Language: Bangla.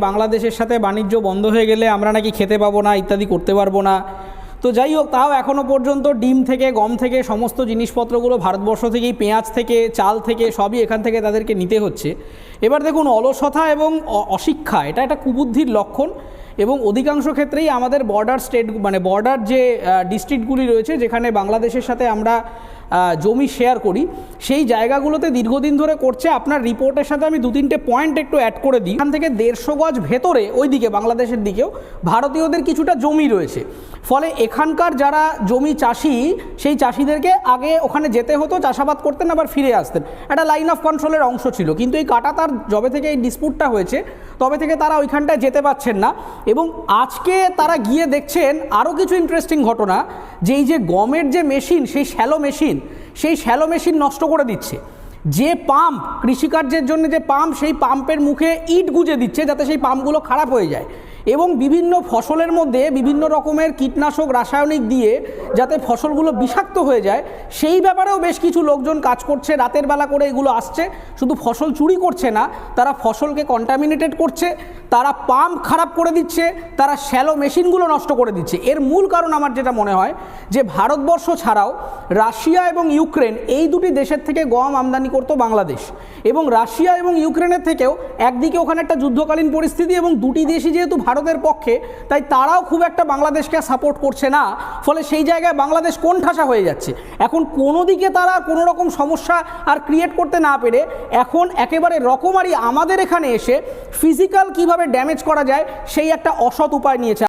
বাংলাদেশের সাথে বাণিজ্য বন্ধ হয়ে গেলে আমরা নাকি খেতে পাবো না, ইত্যাদি করতে পারবো না। তো যাই হোক, তাও এখনও পর্যন্ত ডিম থেকে, গম থেকে সমস্ত জিনিসপত্রগুলো ভারতবর্ষ থেকেই, পেঁয়াজ থেকে, চাল থেকে সবই এখান থেকে তাদেরকে নিতে হচ্ছে। এবার দেখুন, অলসতা এবং অশিক্ষা এটা একটা কুবুদ্ধির লক্ষণ, এবং অধিকাংশ ক্ষেত্রেই আমাদের বর্ডার স্টেট মানে বর্ডার যে ডিস্ট্রিক্টগুলি রয়েছে যেখানে বাংলাদেশের সাথে আমরা জমি শেয়ার করি, সেই জায়গাগুলোতে দীর্ঘদিন ধরে করছে। আপনার রিপোর্টের সাথে আমি দু তিনটে পয়েন্ট একটু অ্যাড করে দিই। এখান থেকে 150 গজ ভেতরে ওইদিকে বাংলাদেশের দিকেও ভারতীয়দের কিছুটা জমি রয়েছে, ফলে এখানকার যারা জমি চাষি, সেই চাষিদেরকে আগে ওখানে যেতে হতো, চাষাবাদ করতেন, আবার ফিরে আসতেন, একটা লাইন অফ কন্ট্রোলের অংশ ছিল। কিন্তু এই কাঁটাতার যবে থেকে এই ডিসপুটটা হয়েছে তবে থেকে তারা ওইখানটায় যেতে পারছেন না। এবং আজকে তারা গিয়ে দেখছেন আরও কিছু ইন্টারেস্টিং ঘটনা, যে এই যে গমের যে মেশিন, সেই শ্যালো মেশিন নষ্ট করে দিচ্ছে। যে পাম্প, কৃষিকার্যের জন্য যে পাম্প, সেই পাম্পের মুখে ইট গুঁজে দিচ্ছে যাতে সেই পাম্পগুলো খারাপ হয়ে যায়, এবং বিভিন্ন ফসলের মধ্যে বিভিন্ন রকমের কীটনাশক, রাসায়নিক দিয়ে যাতে ফসলগুলো বিষাক্ত হয়ে যায়, সেই ব্যাপারেও বেশ কিছু লোকজন কাজ করছে। রাতের বেলা করে এগুলো আসছে, শুধু ফসল চুরি করছে না, তারা ফসলকে কন্টামিনেটেড করছে, তারা পাম্প খারাপ করে দিচ্ছে, তারা শ্যালো মেশিনগুলো নষ্ট করে দিচ্ছে। এর মূল কারণ আমার যেটা মনে হয় যে ভারতবর্ষ ছাড়াও রাশিয়া এবং ইউক্রেন, এই দুটি দেশের থেকে গম আমদানি করতো বাংলাদেশ, এবং রাশিয়া এবং ইউক্রেনের থেকেও একদিকে ওখানে একটা যুদ্ধকালীন পরিস্থিতি, এবং দুটি দেশই যেহেতু ভারতের পক্ষে, তাই তারাও খুব একটা বাংলাদেশকে সাপোর্ট করছে না। ফলে সেই জায়গায় বাংলাদেশ কোণঠাসা হয়ে যাচ্ছে। এখন কোনো দিকে তারা কোনো রকম সমস্যা আর ক্রিয়েট করতে না পেরে এখন একেবারে রকমারি আমাদের এখানে এসে ফিজিক্যাল কিভাবে ড্যামেজ করা যায় সেই একটা অসৎ উপায় নিয়েছে।